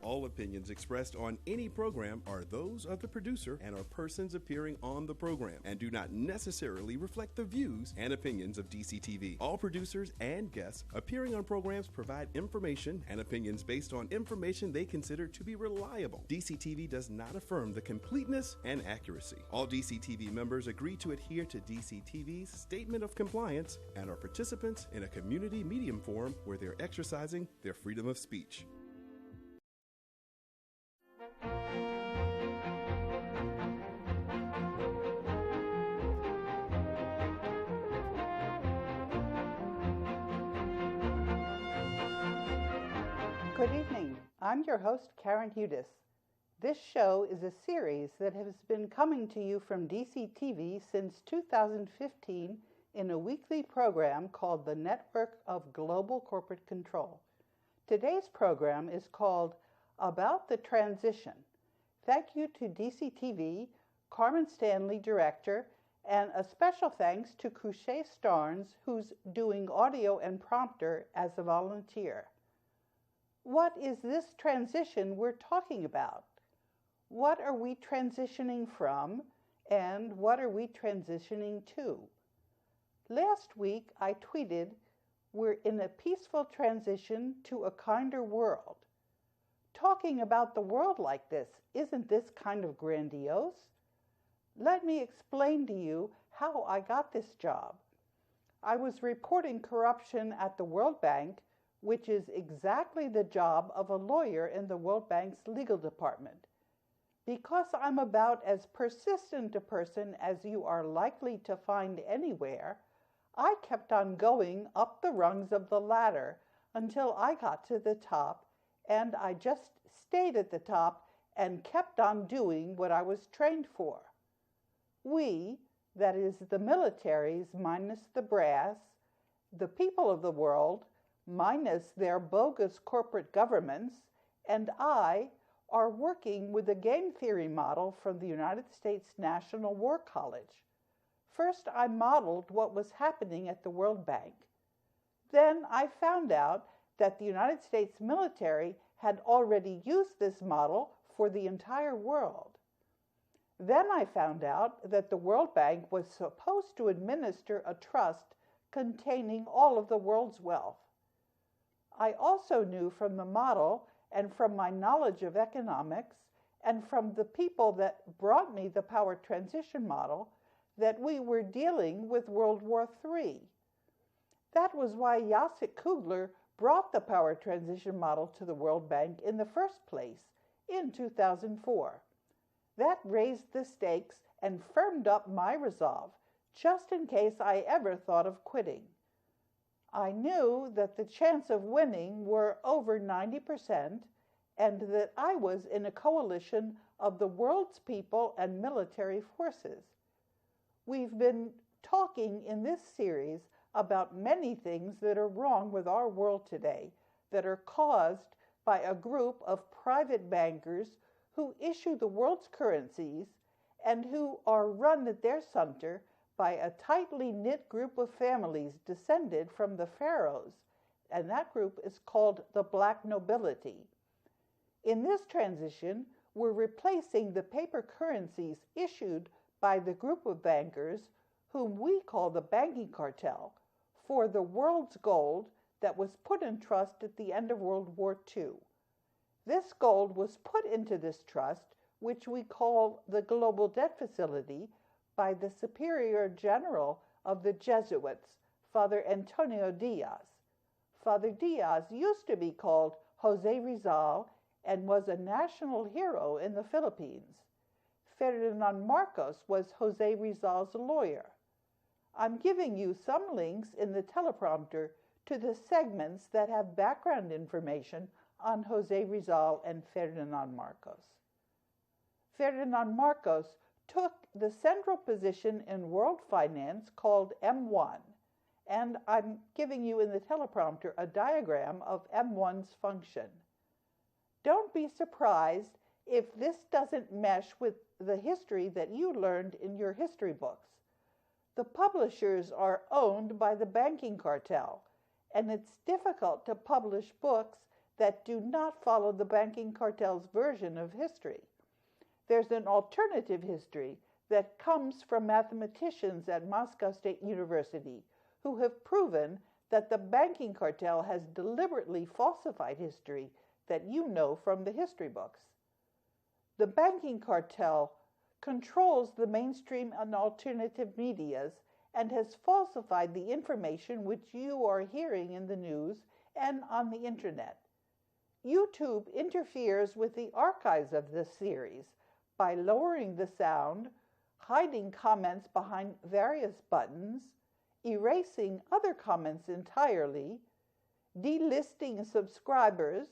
All opinions expressed on any program are those of the producer and are persons appearing on the program and do not necessarily reflect the views and opinions of DCTV. All producers and guests appearing on programs provide information and opinions based on information they consider to be reliable. DCTV does not affirm the completeness and accuracy. All DCTV members agree to adhere to DCTV's statement of compliance and are participants in a community medium forum where they're exercising their freedom of speech. Good evening. I'm your host, Karen Hudis. This show is a series that has been coming to you from DCTV since 2015 in a weekly program called the Network of Global Corporate Control. Today's program is called About the Transition. Thank you to DCTV, Carmen Stanley, Director, and a special thanks to Cruchet Starnes, who's doing audio and prompter as a volunteer. What is this transition we're talking about? What are we transitioning from, and what are we transitioning to? Last week, I tweeted, "We're in a peaceful transition to a kinder world." Talking about the world like this, isn't this kind of grandiose? Let me explain to you how I got this job. I was reporting corruption at the World Bank, which is exactly the job of a lawyer in the World Bank's legal department. Because I'm about as persistent a person as you are likely to find anywhere, I kept on going up the rungs of the ladder until I got to the top, and I just stayed at the top and kept on doing what I was trained for. We, that is the militaries minus the brass, the people of the world, minus their bogus corporate governments, and I are working with a game theory model from the United States National War College. First, I modeled what was happening at the World Bank. Then I found out that the United States military had already used this model for the entire world. Then I found out that the World Bank was supposed to administer a trust containing all of the world's wealth. I also knew from the model and from my knowledge of economics and from the people that brought me the power transition model that we were dealing with World War III. That was why Jacek Kugler brought the power transition model to the World Bank in the first place in 2004. That raised the stakes and firmed up my resolve, just in case I ever thought of quitting. I knew that the chance of winning were over 90% and that I was in a coalition of the world's people and military forces. We've been talking in this series about many things that are wrong with our world today that are caused by a group of private bankers who issue the world's currencies and who are run at their center by a tightly knit group of families descended from the pharaohs, and that group is called the Black Nobility. In this transition, we're replacing the paper currencies issued by the group of bankers, whom we call the Banking Cartel, for the world's gold that was put in trust at the end of World War II. This gold was put into this trust, which we call the Global Debt Facility, by the Superior General of the Jesuits, Father Antonio Diaz. Father Diaz used to be called Jose Rizal and was a national hero in the Philippines. Ferdinand Marcos was Jose Rizal's lawyer. I'm giving you some links in the teleprompter to the segments that have background information on Jose Rizal and Ferdinand Marcos. Ferdinand Marcos took the central position in world finance called M1, and I'm giving you in the teleprompter a diagram of M1's function. Don't be surprised if this doesn't mesh with the history that you learned in your history books. The publishers are owned by the Banking Cartel, and it's difficult to publish books that do not follow the banking cartel's version of history. There's an alternative history that comes from mathematicians at Moscow State University who have proven that the banking cartel has deliberately falsified history that you know from the history books. The banking cartel controls the mainstream and alternative medias and has falsified the information which you are hearing in the news and on the internet. YouTube interferes with the archives of this series by lowering the sound, hiding comments behind various buttons, erasing other comments entirely, delisting subscribers,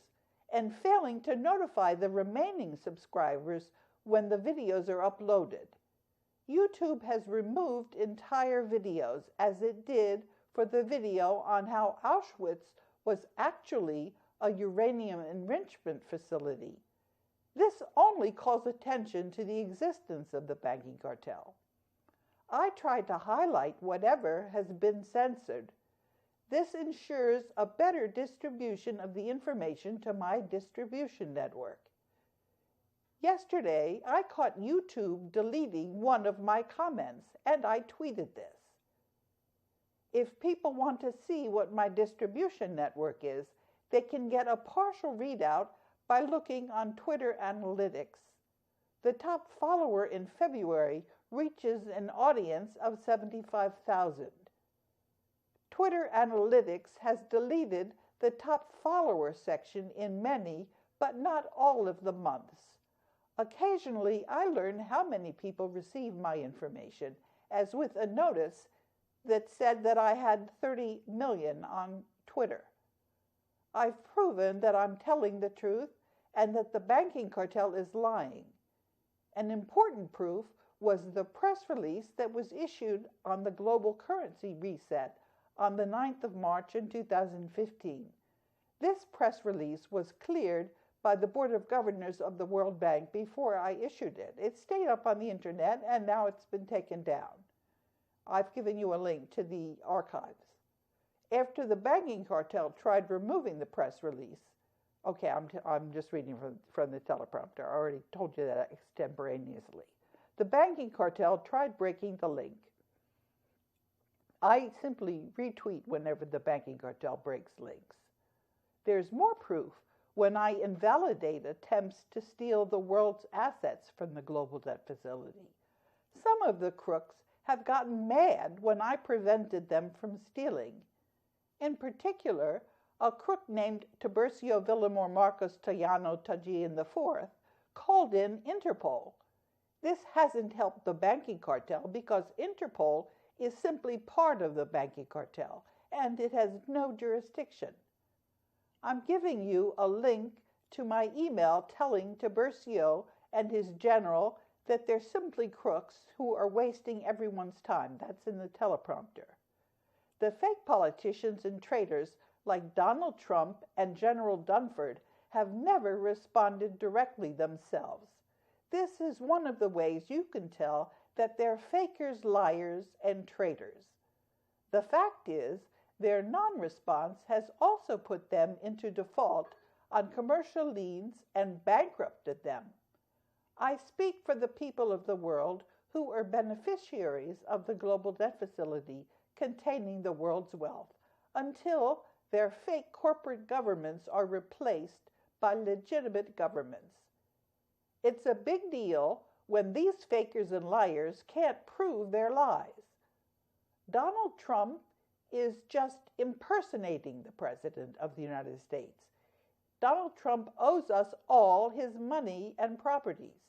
and failing to notify the remaining subscribers when the videos are uploaded. YouTube has removed entire videos, as it did for the video on how Auschwitz was actually a uranium enrichment facility. This only calls attention to the existence of the banking cartel. I tried to highlight whatever has been censored. This ensures a better distribution of the information to my distribution network. Yesterday, I caught YouTube deleting one of my comments, and I tweeted this. If people want to see what my distribution network is, they can get a partial readout by looking on Twitter analytics. The top follower in February reaches an audience of 75,000. Twitter analytics has deleted the top follower section in many, but not all of the months. Occasionally, I learn how many people receive my information, as with a notice that said that I had 30 million on Twitter. I've proven that I'm telling the truth and that the banking cartel is lying. An important proof was the press release that was issued on the global currency reset on the 9th of March in 2015. This press release was cleared by the Board of Governors of the World Bank before I issued it. It stayed up on the internet and now it's been taken down. I've given you a link to the archives. After the banking cartel tried removing the press release, okay, I'm just reading from the teleprompter. I already told you that extemporaneously. The banking cartel tried breaking the link. I simply retweet whenever the banking cartel breaks links. There's more proof when I invalidate attempts to steal the world's assets from the global debt facility. Some of the crooks have gotten mad when I prevented them from stealing. In particular, a crook named Tiburcio Villamor Marcos Tallano Tajian IV called in Interpol. This hasn't helped the banking cartel because Interpol is simply part of the banking cartel and it has no jurisdiction. I'm giving you a link to my email telling Tiburcio and his general that they're simply crooks who are wasting everyone's time. That's in the teleprompter. The fake politicians and traitors like Donald Trump and General Dunford have never responded directly themselves. This is one of the ways you can tell that they're fakers, liars, and traitors. The fact is, their non-response has also put them into default on commercial liens and bankrupted them. I speak for the people of the world who are beneficiaries of the global debt facility containing the world's wealth until their fake corporate governments are replaced by legitimate governments. It's a big deal when these fakers and liars can't prove their lies. Donald Trump is just impersonating the President of the United States. Donald Trump owes us all his money and properties.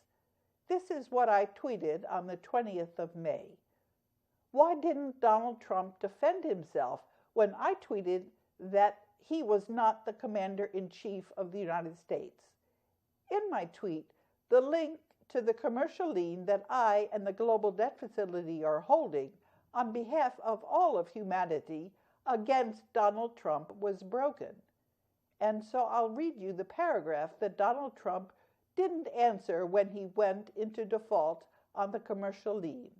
This is what I tweeted on the 20th of May. Why didn't Donald Trump defend himself when I tweeted that he was not the Commander-in-Chief of the United States? In my tweet, the link to the commercial lien that I and the Global Debt Facility are holding on behalf of all of humanity against Donald Trump was broken. And so I'll read you the paragraph that Donald Trump didn't answer when he went into default on the commercial lien.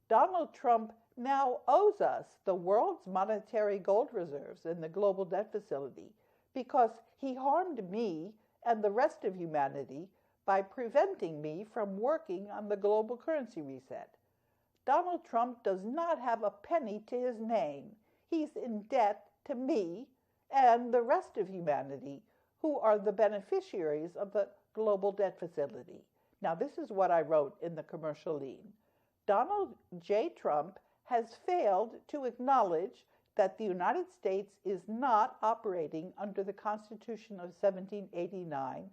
Donald Trump now owes us the world's monetary gold reserves in the Global Debt Facility because he harmed me and the rest of humanity by preventing me from working on the global currency reset. Donald Trump does not have a penny to his name. He's in debt to me and the rest of humanity, who are the beneficiaries of the global debt facility. Now, this is what I wrote in the commercial lead. Donald J. Trump has failed to acknowledge that the United States is not operating under the Constitution of 1789,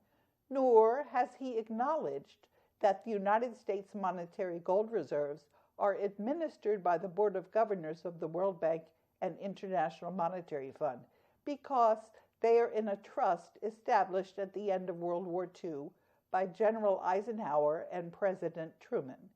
nor has he acknowledged that the United States monetary gold reserves are administered by the Board of Governors of the World Bank and International Monetary Fund, because they are in a trust established at the end of World War II by General Eisenhower and President Truman.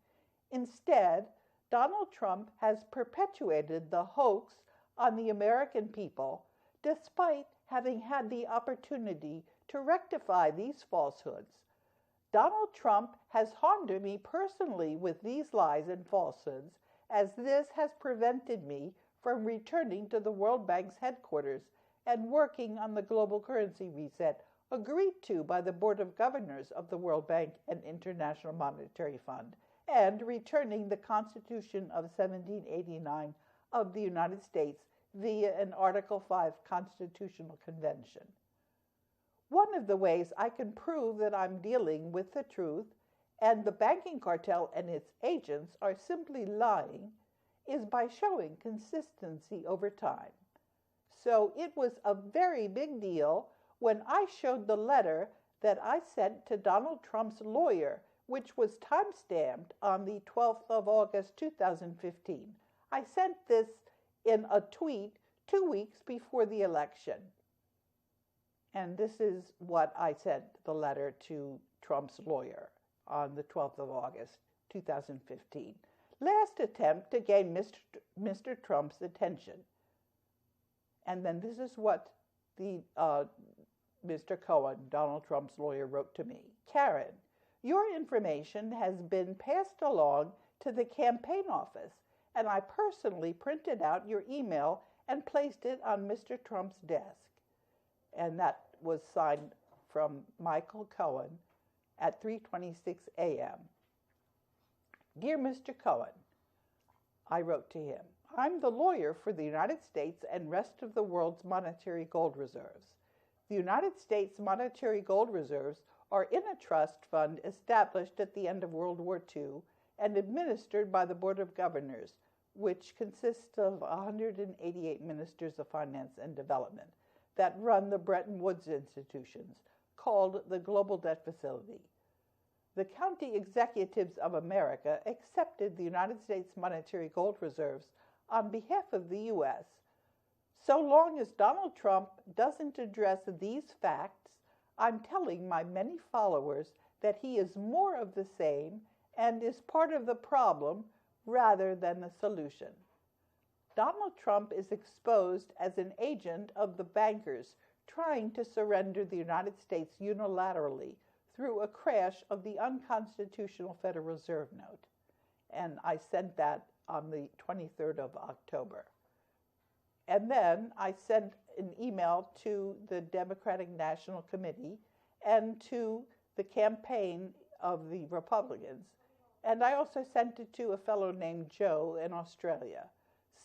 Instead, Donald Trump has perpetuated the hoax on the American people, despite having had the opportunity to rectify these falsehoods. Donald Trump has harmed me personally with these lies and falsehoods, as this has prevented me from returning to the World Bank's headquarters and working on the global currency reset agreed to by the Board of Governors of the World Bank and International Monetary Fund, and returning the Constitution of 1789 of the United States via an Article 5 Constitutional Convention. One of the ways I can prove that I'm dealing with the truth and the banking cartel and its agents are simply lying is by showing consistency over time. So it was a very big deal when I showed the letter that I sent to Donald Trump's lawyer, which was time-stamped on the 12th of August, 2015. I sent this in a tweet 2 weeks before the election. And this is what I sent the letter to Trump's lawyer on the 12th of August, 2015. Last attempt to gain Mr. Trump's attention. And then this is what the Mr. Cohen, Donald Trump's lawyer, wrote to me. Karen, your information has been passed along to the campaign office, and I personally printed out your email and placed it on Mr. Trump's desk. And that was signed from Michael Cohen at 3:26 a.m. Dear Mr. Cohen, I wrote to him, I'm the lawyer for the United States and rest of the world's monetary gold reserves. The United States monetary gold reserves are in a trust fund established at the end of World War II and administered by the Board of Governors, which consists of 188 ministers of finance and development that run the Bretton Woods institutions, called the Global Debt Facility. The county executives of America accepted the United States monetary gold reserves on behalf of the U.S. So long as Donald Trump doesn't address these facts, I'm telling my many followers that he is more of the same and is part of the problem rather than the solution. Donald Trump is exposed as an agent of the bankers trying to surrender the United States unilaterally through a crash of the unconstitutional Federal Reserve note. And I sent that on the 23rd of October. And then I sent an email to the Democratic National Committee and to the campaign of the Republicans. And I also sent it to a fellow named Joe in Australia.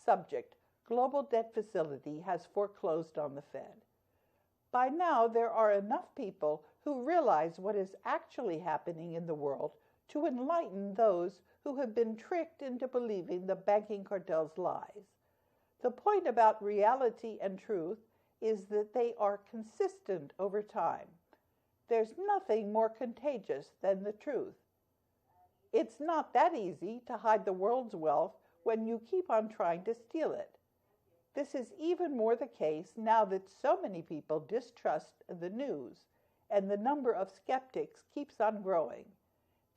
Subject, Global Debt Facility has foreclosed on the Fed. By now, there are enough people who realize what is actually happening in the world to enlighten those who have been tricked into believing the banking cartel's lies. The point about reality and truth is that they are consistent over time. There's nothing more contagious than the truth. It's not that easy to hide the world's wealth when you keep on trying to steal it. This is even more the case now that so many people distrust the news, and the number of skeptics keeps on growing.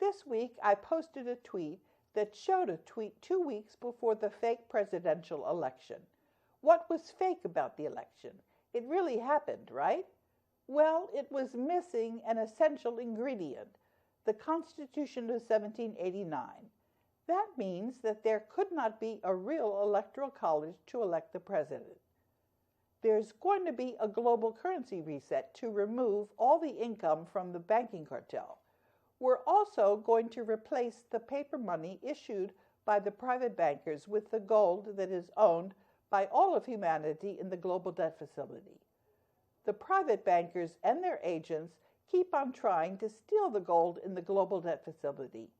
This week, I posted a tweet that showed a tweet 2 weeks before the fake presidential election. What was fake about the election? It really happened, right? Well, it was missing an essential ingredient, the Constitution of 1789. That means that there could not be a real electoral college to elect the president. There's going to be a global currency reset to remove all the income from the banking cartel. We're also going to replace the paper money issued by the private bankers with the gold that is owned by all of humanity in the global debt facility. The private bankers and their agents keep on trying to steal the gold in the global debt facility.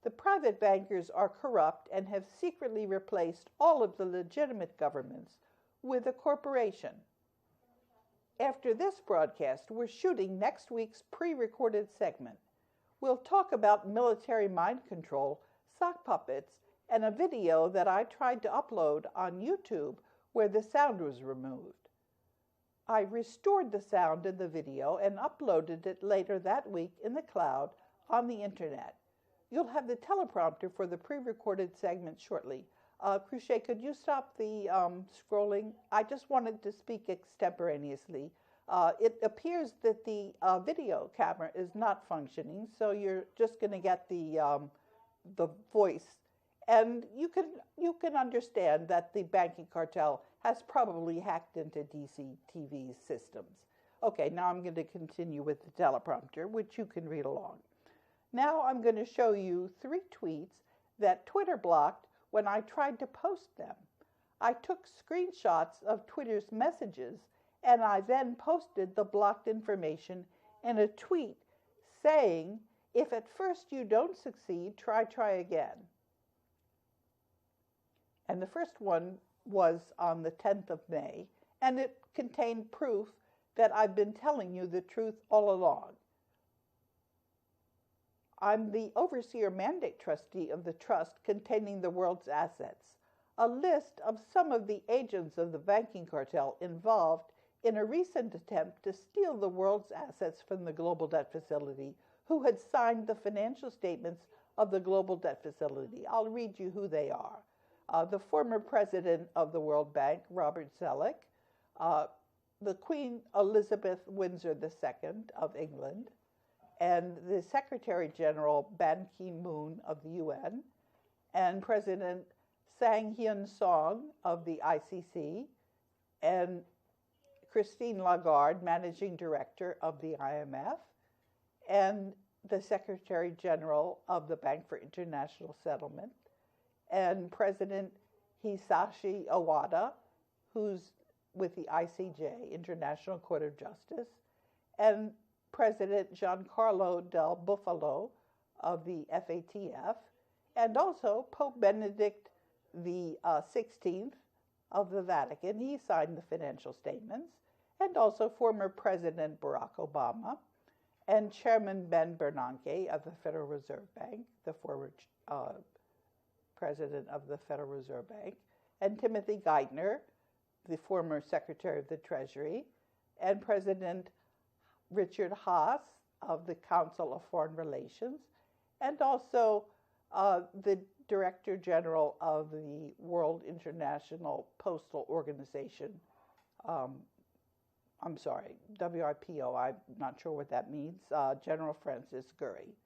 The private bankers are corrupt and have secretly replaced all of the legitimate governments with a corporation. After this broadcast, we're shooting next week's pre-recorded segment. We'll talk about military mind control, sock puppets, and a video that I tried to upload on YouTube where the sound was removed. I restored the sound in the video and uploaded it later that week in the cloud on the internet. You'll have the teleprompter for the pre-recorded segment shortly. Crochet, could you stop the scrolling? I just wanted to speak extemporaneously. It appears that the video camera is not functioning, so you're just going to get the voice. And you can understand that the banking cartel has probably hacked into DCTV's systems. Okay, now I'm going to continue with the teleprompter, which you can read along. Now I'm going to show you 3 tweets that Twitter blocked when I tried to post them. I took screenshots of Twitter's messages, and I then posted the blocked information in a tweet saying, "If at first you don't succeed, try again." And the first one was on the 10th of May, and it contained proof that I've been telling you the truth all along. I'm the overseer mandate trustee of the trust containing the world's assets, a list of some of the agents of the banking cartel involved in a recent attempt to steal the world's assets from the global debt facility, who had signed the financial statements of the global debt facility. I'll read you who they are. The former president of the World Bank, Robert Zoellick, the Queen Elizabeth Windsor II of England, and the Secretary General Ban Ki-moon of the UN, and President Sang-Hyun Song of the ICC, and Christine Lagarde, Managing Director of the IMF, and the Secretary General of the Bank for International Settlement, and President Hisashi Owada, who's with the ICJ, International Court of Justice, and President Giancarlo del Buffalo of the FATF, and also Pope Benedict the 16th of the Vatican. He signed the financial statements, and also former President Barack Obama, and Chairman Ben Bernanke of the Federal Reserve Bank, the former President of the Federal Reserve Bank, and Timothy Geithner, the former Secretary of the Treasury, and President Richard Haas of the Council of Foreign Relations, and also the Director General of the World International Postal Organization. WIPO, I'm not sure what that means, General Francis Gurry.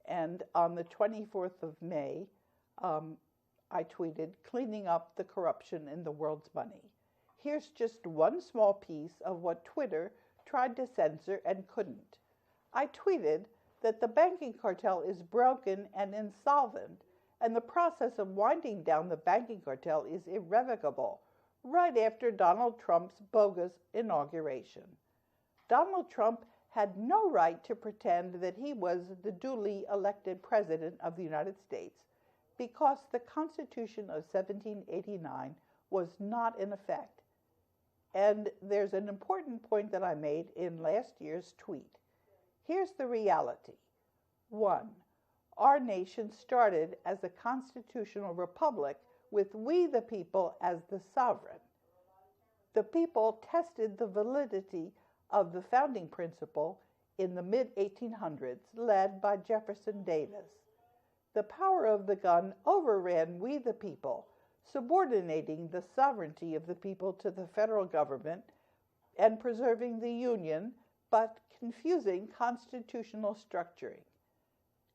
And on the 24th of May, I tweeted, "Cleaning up the corruption in the world's money." Here's just one small piece of what Twitter tried to censor and couldn't. I tweeted that the banking cartel is broken and insolvent, and the process of winding down the banking cartel is irrevocable, right after Donald Trump's bogus inauguration. Donald Trump had no right to pretend that he was the duly elected president of the United States because the Constitution of 1789 was not in effect. And there's an important point that I made in last year's tweet. Here's the reality. 1. Our nation started as a constitutional republic with we the people as the sovereign. The people tested the validity of the founding principle in the mid-1800s, led by Jefferson Davis. The power of the gun overran we the people, subordinating the sovereignty of the people to the federal government and preserving the Union, but confusing constitutional structuring.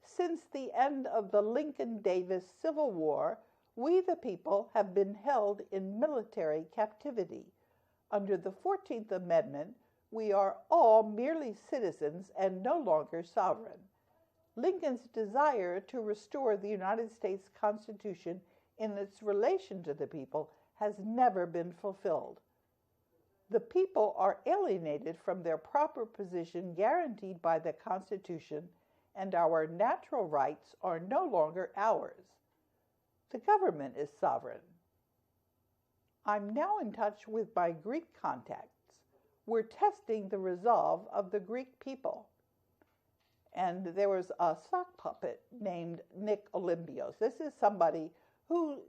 Since the end of the Lincoln-Davis Civil War, we the people have been held in military captivity. Under the 14th Amendment, we are all merely citizens and no longer sovereign. Lincoln's desire to restore the United States Constitution in its relation to the people has never been fulfilled. The people are alienated from their proper position guaranteed by the Constitution, and our natural rights are no longer ours. The government is sovereign. I'm now in touch with my Greek contacts. We're testing the resolve of the Greek people. And there was a sock puppet named Nick Olympios. This is somebody who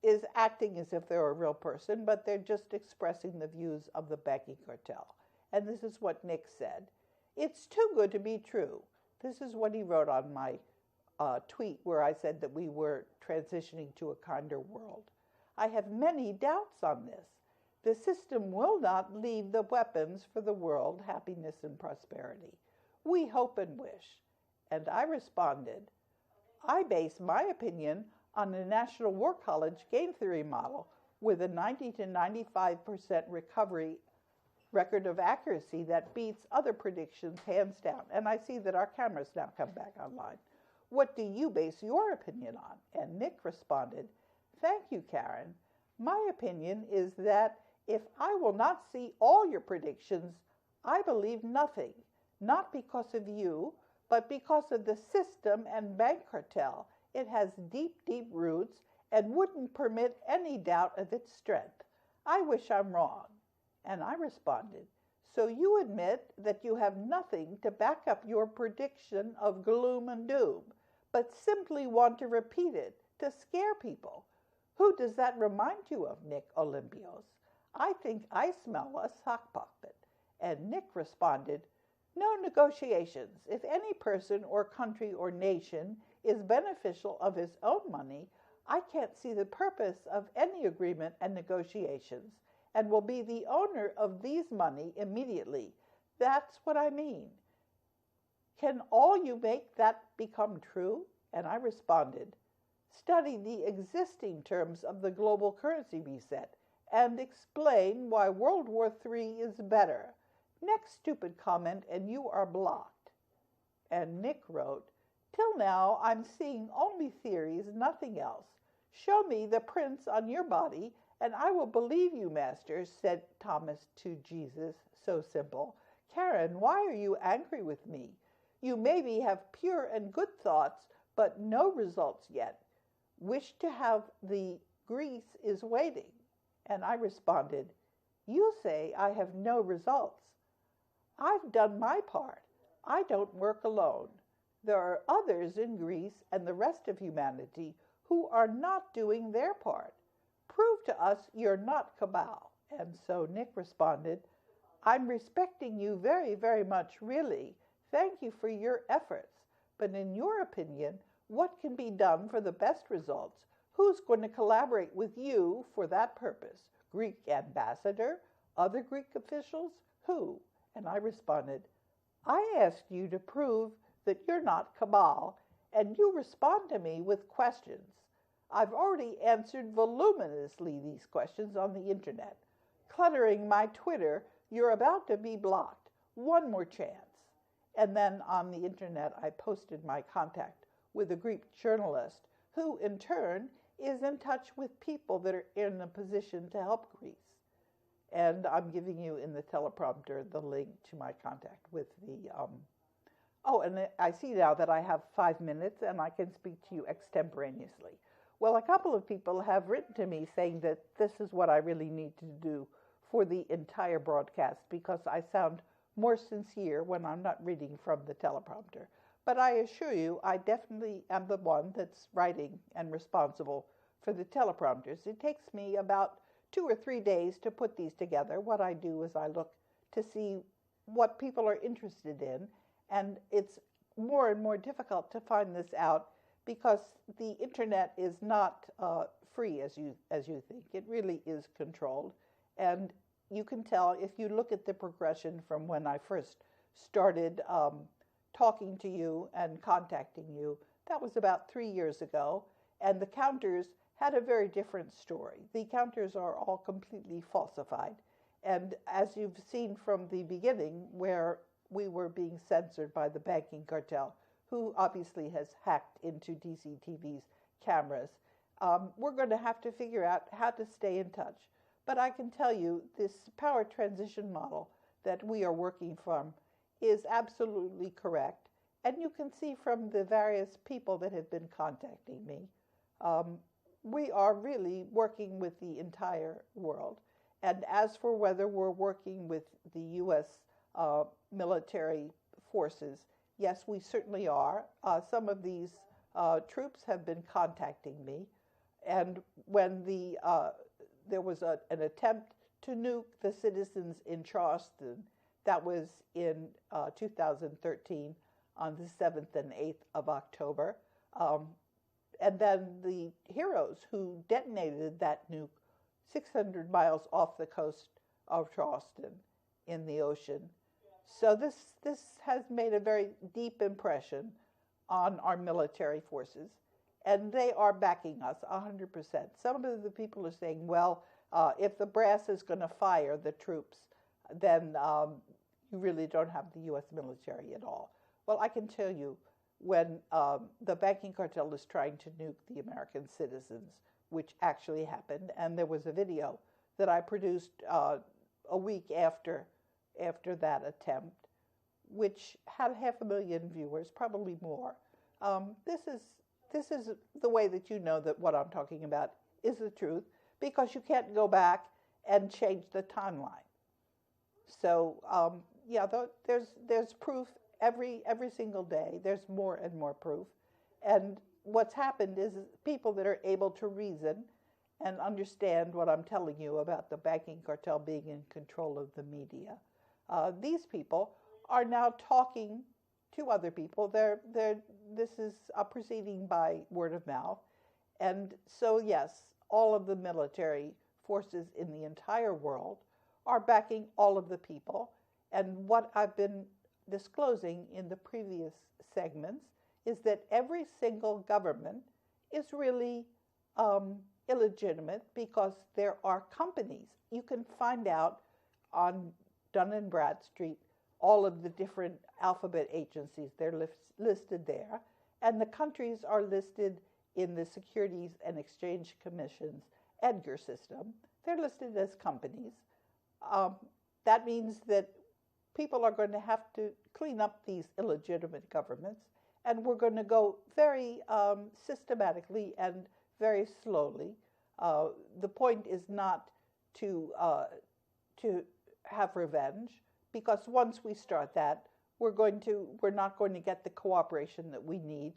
is acting as if they're a real person, but they're just expressing the views of the Banking Cartel. And this is what Nick said. "It's too good to be true." This is what he wrote on my tweet where I said that we were transitioning to a kinder world. "I have many doubts on this. The system will not leave the weapons for the world, happiness and prosperity. We hope and wish." And I responded, "I base my opinion on the National War College game theory model with a 90 to 95% recovery record of accuracy that beats other predictions hands down." And I see that our cameras now come back online. "What do you base your opinion on?" And Nick responded, "Thank you, Karen. My opinion is that if I will not see all your predictions, I believe nothing, not because of you, but because of the system and bank cartel. It has deep, deep roots and wouldn't permit any doubt of its strength. I wish I'm wrong." And I responded, "So you admit that you have nothing to back up your prediction of gloom and doom, but simply want to repeat it to scare people. Who does that remind you of, Nick Olympios? I think I smell a sock puppet." And Nick responded, "No negotiations. If any person or country or nation is beneficial of his own money, I can't see the purpose of any agreement and negotiations, and will be the owner of these money immediately. That's what I mean. Can all you make that become true?" And I responded, "Study the existing terms of the global currency reset and explain why World War III is better. Next stupid comment and you are blocked." And Nick wrote, "Till now I'm seeing only theories, nothing else. Show me the prints on your body and I will believe you, Master," said Thomas to Jesus. So simple. "Karen, why are you angry with me? You maybe have pure and good thoughts, but no results yet. Wish to have the Greece is waiting." And I responded, "You say I have no results. I've done my part. I don't work alone. There are others in Greece and the rest of humanity who are not doing their part. Prove to us you're not cabal." And so Nick responded, "I'm respecting you very, very much, really. Thank you for your efforts. But in your opinion, what can be done for the best results? Who's going to collaborate with you for that purpose? Greek ambassador? Other Greek officials? Who?" And I responded, "I asked you to prove that you're not cabal, and you respond to me with questions. I've already answered voluminously these questions on the internet. Cluttering my Twitter, you're about to be blocked. One more chance." And then on the internet, I posted my contact with a Greek journalist who, in turn, is in touch with people that are in a position to help Greece. And I'm giving you in the teleprompter the link to my contact with the... Oh, and I see now that I have 5 minutes and I can speak to you extemporaneously. Well, a couple of people have written to me saying that this is what I really need to do for the entire broadcast because I sound more sincere when I'm not reading from the teleprompter. But I assure you, I definitely am the one that's writing and responsible for the teleprompters. It takes me about 2 or 3 days to put these together. What I do is I look to see what people are interested in, and it's more and more difficult to find this out because the internet is not free as you think. It really is controlled, and you can tell if you look at the progression from when I first started talking to you and contacting you. That was about 3 years ago, and the counters had a very different story. The counters are all completely falsified, And as you've seen from the beginning, where we were being censored by the Banking Cartel, who obviously has hacked into DCTV's cameras, we're going to have to figure out how to stay in touch. But I can tell you this power transition model that we are working from is absolutely correct. And you can see from the various people that have been contacting me, we are really working with the entire world. And as for whether we're working with the U.S. Military forces, yes, we certainly are. Some of these troops have been contacting me. And when there was an attempt to nuke the citizens in Charleston, that was in 2013 on the 7th and 8th of October. And then the heroes who detonated that nuke 600 miles off the coast of Charleston in the ocean. So this has made a very deep impression on our military forces, and they are backing us 100%. Some of the people are saying, well, if the brass is going to fire the troops, then you really don't have the U.S. military at all. Well, I can tell you, when the Banking Cartel is trying to nuke the American citizens, which actually happened, and there was a video that I produced a week after that attempt, which had 500,000 viewers, probably more. This is the way that you know that what I'm talking about is the truth, because you can't go back and change the timeline. So yeah, there's proof every single day. There's more and more proof, and what's happened is people that are able to reason and understand what I'm telling you about the Banking Cartel being in control of the media. These people are now talking to other people. This is proceeding by word of mouth. And so, yes, all of the military forces in the entire world are backing all of the people. And what I've been disclosing in the previous segments is that every single government is really illegitimate, because there are companies. You can find out on Dun and Bradstreet all of the different alphabet agencies. They're listed there. And the countries are listed in the Securities and Exchange Commission's EDGAR system. They're listed as companies. That means that people are going to have to clean up these illegitimate governments, and we're going to go very systematically and very slowly. The point is not to have revenge, because once we start that, we're not going to get the cooperation that we need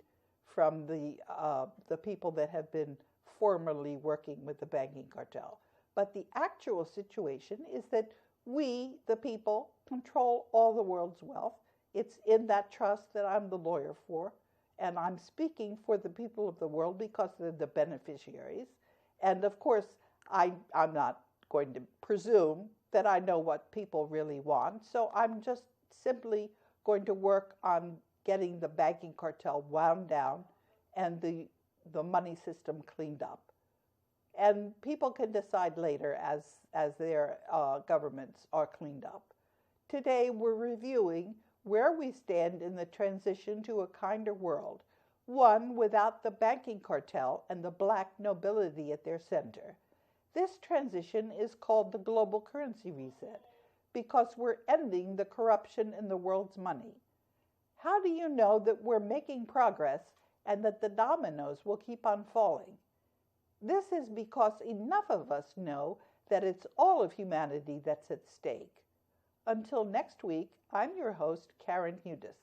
from the people that have been formerly working with the Banking Cartel. But the actual situation is that we, the people, control all the world's wealth. It's in that trust that I'm the lawyer for, and I'm speaking for the people of the world because they're the beneficiaries. And of course, I'm not going to presume that I know what people really want, so I'm just simply going to work on getting the Banking Cartel wound down and the money system cleaned up. And people can decide later as their governments are cleaned up. Today, we're reviewing where we stand in the transition to a kinder world, one without the Banking Cartel and the black nobility at their center. This transition is called the global currency reset because we're ending the corruption in the world's money. How do you know that we're making progress and that the dominoes will keep on falling? This is because enough of us know that it's all of humanity that's at stake. Until next week, I'm your host, Karen Hudis.